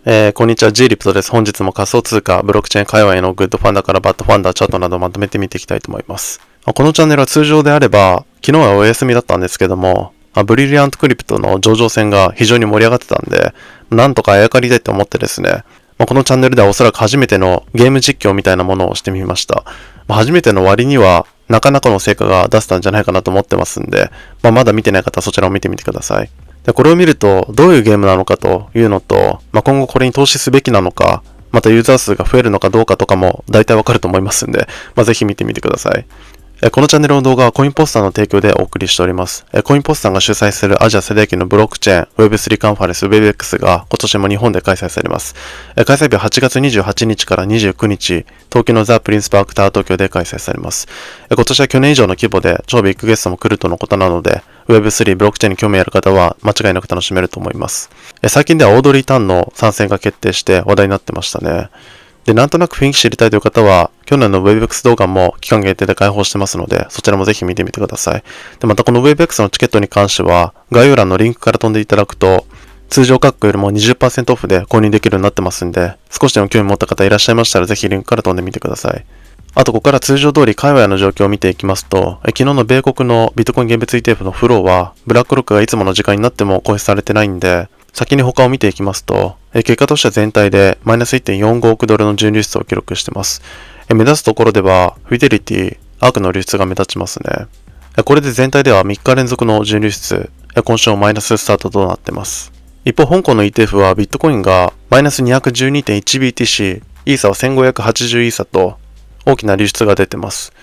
こんにちは、G リプトです。本日も仮想通貨、ブロックチェーン界隈のグッドファンダーからバッドファンダーチャートなどをまとめてみていきたいと思います。このチャンネルは通常であれば、昨日はお休みだったんですけども、ブリリアントクリプトの上場戦が非常に盛り上がってたんで、なんとかあやかりたいと思ってですね、このチャンネルではおそらく初めてのゲーム実況みたいなものをしてみました。初めての割には、なかなかの成果が出せたんじゃないかなと思ってますんで、まだ見てない方はそちらを見てみてください。で、これを見ると、どういうゲームなのかというのと、今後これに投資すべきなのか、またユーザー数が増えるのかどうかとかも大体わかると思いますんで、ぜひ見てみてください。このチャンネルの動画はコインポスターの提供でお送りしております。コインポスターが主催するアジア最大級のブロックチェーン Web3 カンファレンス WebX が今年も日本で開催されます。開催日は8月28日から29日、東京のザ・プリンスパークタワー東京で開催されます。今年は去年以上の規模で超ビッグゲストも来るとのことなので、Web3 ブロックチェーンに興味ある方は間違いなく楽しめると思います。最近ではオードリー・タンの参戦が決定して話題になってましたね。で、なんとなく雰囲気知りたいという方は、去年の WebX 動画も期間限定で開放してますので、そちらもぜひ見てみてください。で、またこの WebX のチケットに関しては、概要欄のリンクから飛んでいただくと、通常価格よりも 20% オフで購入できるようになってますんで、少しでも興味持った方いらっしゃいましたら、ぜひリンクから飛んでみてください。あと、ここから通常通り海外の状況を見ていきますと、昨日の米国のビットコイン現物 ETF のフローは、ブラックロックがいつもの時間になっても公表されてないんで、先に他を見ていきますと、結果としては全体でマイナス 1.45 億ドルの純流出を記録しています。目指すところでは、フィデリティ、アークの流出が目立ちますね。これで全体では3日連続の純流出、今週もマイナススタートとなっています。一方、香港の ETF はビットコインがマイナス 212.1BTC、イーサは1580イーサと大きな流出が出ています。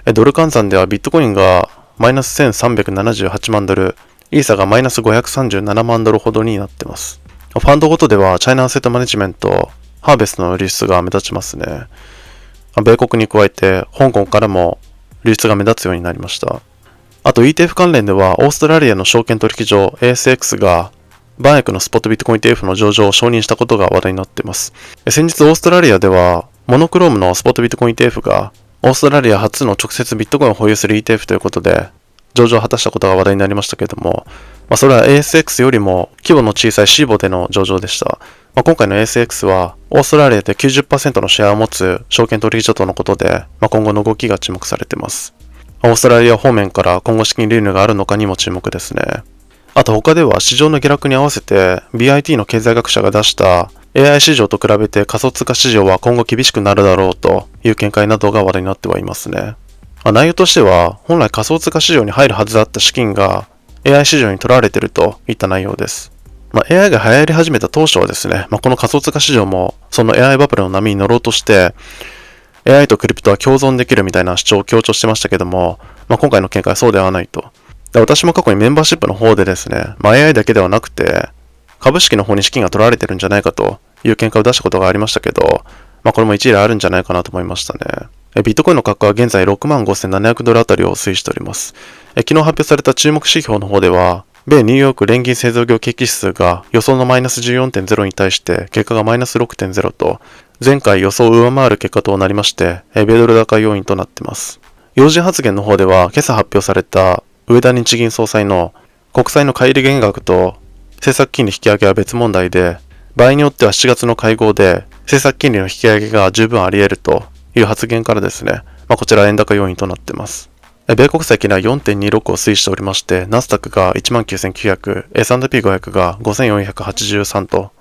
ドル換算ではビットコインがマイナス1378万ドル、イーサがマイナス537万ドルほどになっています。ファンドごとではチャイナアセットマネジメント、ハーベストの流出が目立ちますね。米国に加えて香港からも流出が目立つようになりました。あと ETF 関連ではオーストラリアの証券取引所 ASX がバンエクのスポットビットコイン ETF の上場を承認したことが話題になっています。先日オーストラリアではモノクロームのスポットビットコイン ETF がオーストラリア初の直接ビットコインを保有する ETF ということで上場を果たしたことが話題になりましたけれども、それは ASX よりも規模の小さい CBO での上場でした。今回の ASX はオーストラリアで 90% のシェアを持つ証券取引所とのことで、今後の動きが注目されています。オーストラリア方面から今後資金流入があるのかにも注目ですね。あと他では市場の下落に合わせて BIT の経済学者が出した AI 市場と比べて仮想通貨市場は今後厳しくなるだろうという見解などが話題になってはいますね。内容としては本来仮想通貨市場に入るはずだった資金が AI 市場に取られているといった内容です。AI が流行り始めた当初はですね、この仮想通貨市場もその AI バブルの波に乗ろうとして AI とクリプトは共存できるみたいな主張を強調してましたけども、今回の見解はそうではないと。で、私も過去にメンバーシップの方でですね、AI だけではなくて株式の方に資金が取られてるんじゃないかという見解を出したことがありましたけど、これも一例あるんじゃないかなと思いましたね。ビットコインの価格は現在65,700ドルあたりを推移しております。昨日発表された注目指標の方では、米ニューヨーク連銀製造業景気指数が予想のマイナス 14.0 に対して結果がマイナス 6.0 と、前回予想を上回る結果となりまして、米ドル高要因となっています。要人発言の方では、今朝発表された植田日銀総裁の国債の買い入れ減額と政策金利引き上げは別問題で、場合によっては7月の会合で政策金利の引き上げが十分あり得るという発言からですね、こちら円高要因となっています。米国債金利は 4.26 を推移しておりまして、ナスダックが 19,900、S&P500 が 5,483 と、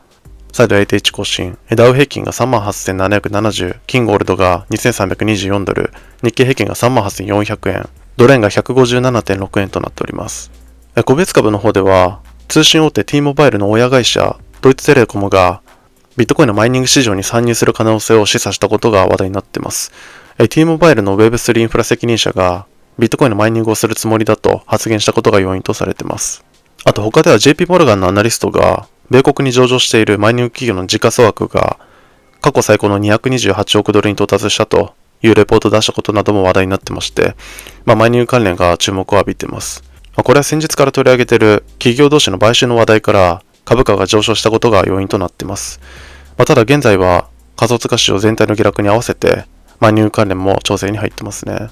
再度 ATH 更新、ダウ平均が 38,770、キングゴールドが 2,324 ドル、日経平均が 38,400 円、ドル円が 157.6 円となっております。個別株の方では、通信大手 T モバイルの親会社、ドイツテレコムがビットコインのマイニング市場に参入する可能性を示唆したことが話題になっています。T モバイルの Web3 インフラ責任者がビットコインのマイニングをするつもりだと発言したことが要因とされています。あと他では JP モルガンのアナリストが米国に上場しているマイニング企業の時価総額が過去最高の228億ドルに到達したというレポートを出したことなども話題になってまして、マイニング関連が注目を浴びています。これは先日から取り上げている企業同士の買収の話題から株価が上昇したことが要因となっています。ただ現在は仮想通貨市場全体の下落に合わせてマイニング関連も調整に入ってますね。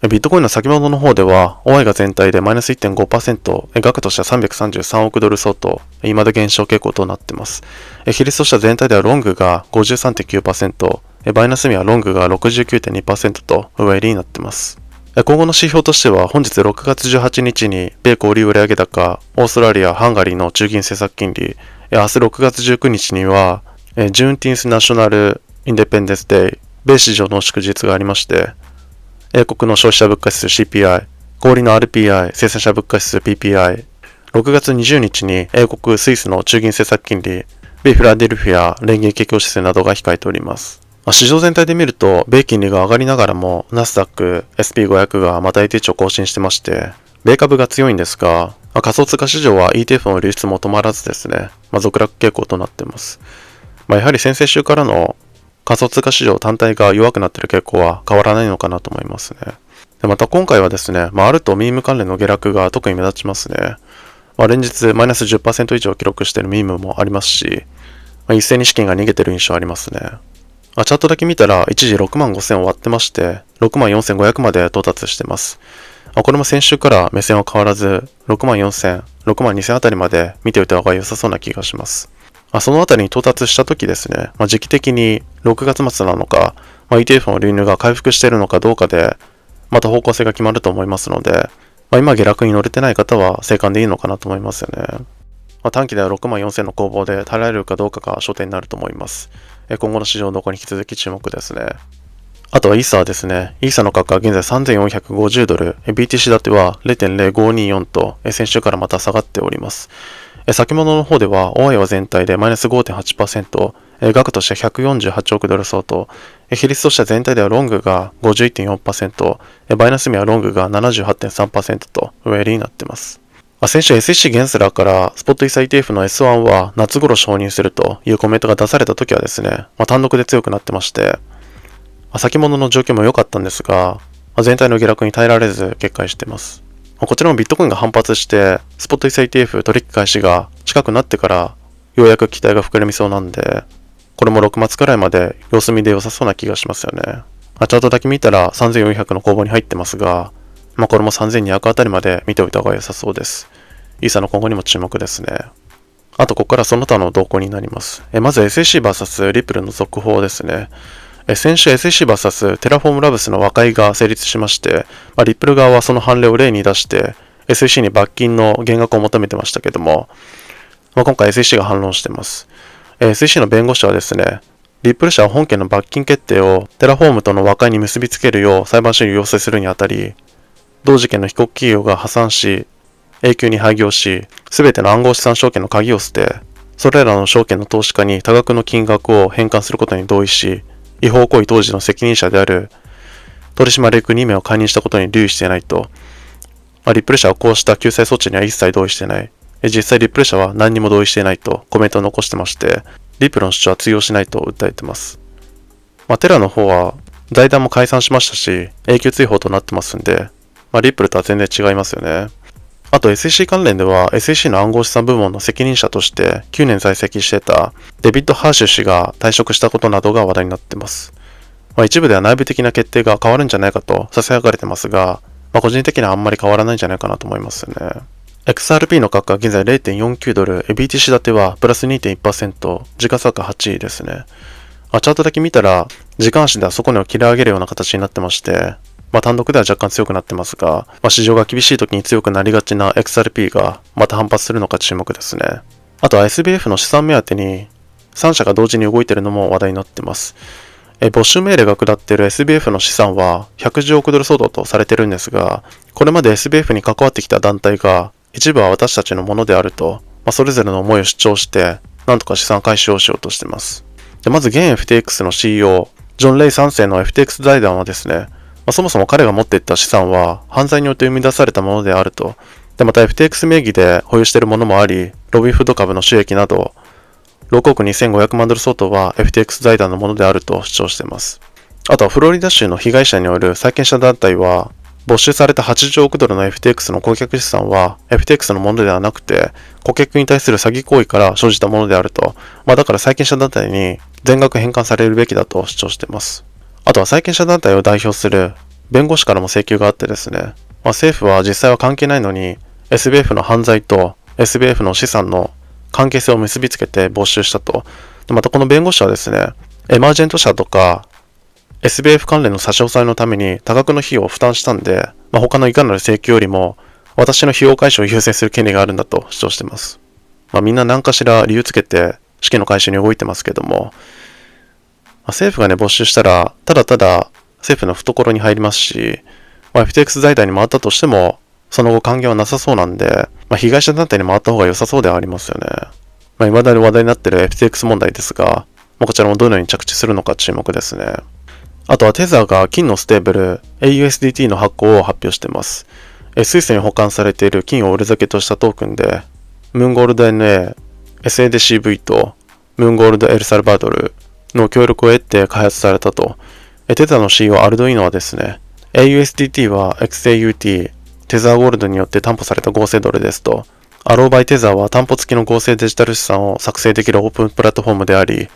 ビットコインの先物の方では、OI が全体でマイナス 1.5%、額としては333億ドル相当、未だ減少傾向となっています。比率としては全体ではロングが 53.9%、マイナスにはロングが 69.2% と上入りになっています。今後の指標としては、本日6月18日に米小売売上高、オーストラリア、ハンガリーの中銀政策金利、明日6月19日には、ジューンティンスナショナルインデペンデンスデイ、米市場の祝日がありまして、英国の消費者物価指数 CPI、小売の RPI、生産者物価指数 PPI、6月20日に英国スイスの中銀政策金利、米フィラデルフィア連銀景況指数などが控えております。市場全体で見ると、米金利が上がりながらも、ナスダック、SP500 がまた最低値を更新してまして、米株が強いんですが、仮想通貨市場は ETF の流出も止まらずですね、続落傾向となっています。やはり先々週からの仮想通貨市場単体が弱くなっている傾向は変わらないのかなと思いますね。でまた今回はですね、あるとミーム関連の下落が特に目立ちますね。連日マイナス 10% 以上記録しているミームもありますし、一斉に資金が逃げている印象ありますね。チャートだけ見たら一時65,000を割ってまして、64,500まで到達してます。これも先週から目線は変わらず、64,000、62,000あたりまで見ておいた方が良さそうな気がします。そのあたりに到達した時ですね、時期的に6月末なのか、ETF の流入が回復しているのかどうかで、また方向性が決まると思いますので、今下落に乗れてない方は静観でいいのかなと思いますよね。短期では64,000の攻防で耐えられるかどうかが焦点になると思います。今後の市場動向に引き続き注目ですね。あとはイーサーですね。イーサーの価格は現在3,450ドル、BTC 建ては 0.0524 と先週からまた下がっております。先物の方では OI は全体でマイナス 5.8%、額として148億ドル相当、比率としては全体ではロングが 51.4%、マイナスにはロングが 78.3% と上入りになっています。先週 SEC ゲンスラーからスポットイーサ ETF の S1 は夏頃承認するというコメントが出された時はですね、単独で強くなってまして、先物の状況も良かったんですが、全体の下落に耐えられず決壊しています。こちらもビットコインが反発して、スポットイーサ ETF 取引開始が近くなってからようやく期待が膨らみそうなんで、これも6月くらいまで様子見で良さそうな気がしますよね。チャートだけ見たら3400の攻防に入ってますが、これも3200あたりまで見ておいた方が良さそうです。イーサの今後にも注目ですね。あと、ここからその他の動向になります。まず SEC vs リプルの続報ですね。先週 SEC vs テラフォームラブスの和解が成立しまして、リップル側はその判例を例に出して、SEC に罰金の減額を求めてましたけども、今回 SEC が反論しています。SEC の弁護士はですね、リップル社は本件の罰金決定をテラフォームとの和解に結びつけるよう裁判所に要請するにあたり、同事件の被告企業が破産し、永久に廃業し、すべての暗号資産証券の鍵を捨て、それらの証券の投資家に多額の金額を返還することに同意し、違法行為当時の責任者である取締役2名を解任したことに留意していないと、リップル社はこうした救済措置には一切同意していない。実際リップル社は何にも同意していないとコメントを残してまして、リップルの主張は通用しないと訴えてます。テラの方は財団も解散しましたし、永久追放となってますんで、リップルとは全然違いますよね。あと SEC 関連では SEC の暗号資産部門の責任者として9年在籍してたデビッド・ハーシュ氏が退職したことなどが話題になっています。一部では内部的な決定が変わるんじゃないかと囁かれてますが、個人的にはあんまり変わらないんじゃないかなと思いますね。XRP の価格は現在 0.49 ドル、BTC 建てはプラス 2.1%、時価差価8位ですね。チャートだけ見たら時間足では底値を切り上げるような形になってまして、単独では若干強くなってますが、市場が厳しい時に強くなりがちな XRP がまた反発するのか注目ですね。あとは SBF の資産目当てに3社が同時に動いているのも話題になっています。没収命令が下っている SBF の資産は110億ドル相当とされているんですが、これまで SBF に関わってきた団体が一部は私たちのものであると、それぞれの思いを主張して、なんとか資産回収をしようとしています。まず現 FTX の CEO、ジョン・レイ3世の FTX 財団はですね、そもそも彼が持っていった資産は犯罪によって生み出されたものであると。で、また FTX 名義で保有しているものもあり、ロビンフッド株の収益など、6億2500万ドル相当は FTX 財団のものであると主張しています。あとはフロリダ州の被害者による債権者団体は、没収された80億ドルの FTX の顧客資産は FTX のものではなくて、顧客に対する詐欺行為から生じたものであると。だから債権者団体に全額返還されるべきだと主張しています。あとは債権者団体を代表する弁護士からも請求があってですね、政府は実際は関係ないのに SBF の犯罪と SBF の資産の関係性を結びつけて没収したと。でまたこの弁護士はですね、エマージェント社とか SBF 関連の差し押さえのために多額の費用を負担したんで、他のいかなる請求よりも私の費用回収を優先する権利があるんだと主張しています。みんな何かしら理由つけて資金の回収に動いてますけども、政府がね、没収したら、ただただ政府の懐に入りますし、FTX 財団に回ったとしても、その後還元はなさそうなんで、被害者団体に回った方が良さそうではありますよね。未だに話題になっている FTX 問題ですが、こちらもどのように着地するのか注目ですね。あとはテザーが金のステーブル AUSDT の発行を発表しています。スイスに保管されている金を売るだけとしたトークンで、ムーンゴールド NA、SADCV とムーンゴールドエルサルバドルの協力を得て開発されたと。テザーの CEO アルドイーノはですね、AUSDT は XAUT、テザーゴールドによって担保された合成ドルですと、アローバイテザーは担保付きの合成デジタル資産を作成できるオープンプラットフォームであり、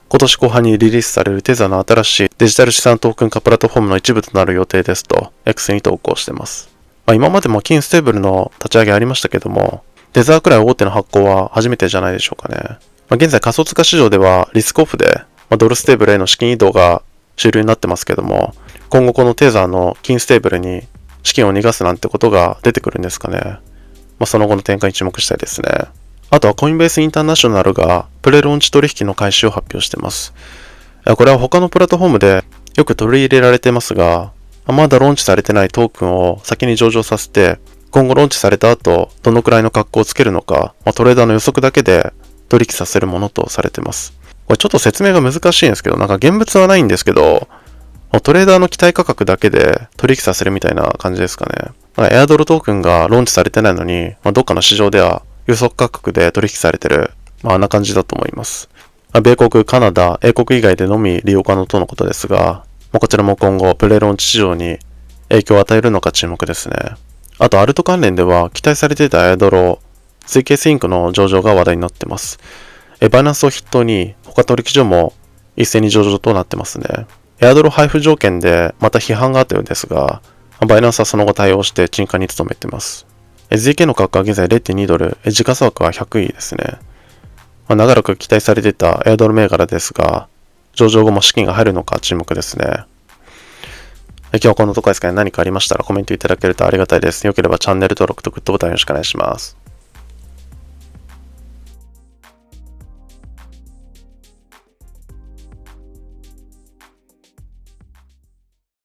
今年後半にリリースされるテザーの新しいデジタル資産トークン化プラットフォームの一部となる予定ですと、X に投稿しています。今までも金ステーブルの立ち上げありましたけども、テザーくらい大手の発行は初めてじゃないでしょうかね。現在仮想通貨市場ではリスクオフで、ドルステーブルへの資金移動が主流になってますけども、今後このテザーの金ステーブルに資金を逃がすなんてことが出てくるんですかね。その後の展開に注目したいですね。あとはコインベースインターナショナルがプレローンチ取引の開始を発表しています。これは他のプラットフォームでよく取り入れられていますが、まだローンチされてないトークンを先に上場させて、今後ローンチされた後、どのくらいの格好をつけるのか、トレーダーの予測だけで取引させるものとされています。これちょっと説明が難しいんですけど、現物はないんですけど、トレーダーの期待価格だけで取引させるみたいな感じですかね。エアドルトークンがローンチされてないのに、どっかの市場では予測価格で取引されてる、あんな感じだと思います。米国、カナダ、英国以外でのみ利用可能とのことですが、こちらも今後プレローンチ市場に影響を与えるのか注目ですね。あとアルト関連では期待されていたエアドロ、水ケースインクの上場が話題になっています。バイナンスを筆頭に他取引所も一斉に上場となってますね。エアドロ配布条件でまた批判があったようですが、バイナンスはその後対応して沈下に努めています。ZK の価格は現在 $0.2 ドル、時価総額は100位ですね。長らく期待されていたエアドル銘柄ですが、上場後も資金が入るのか注目ですね。今日はこのところですかね。何かありましたらコメントいただけるとありがたいです。よければチャンネル登録とグッドボタンよろしくお願いします。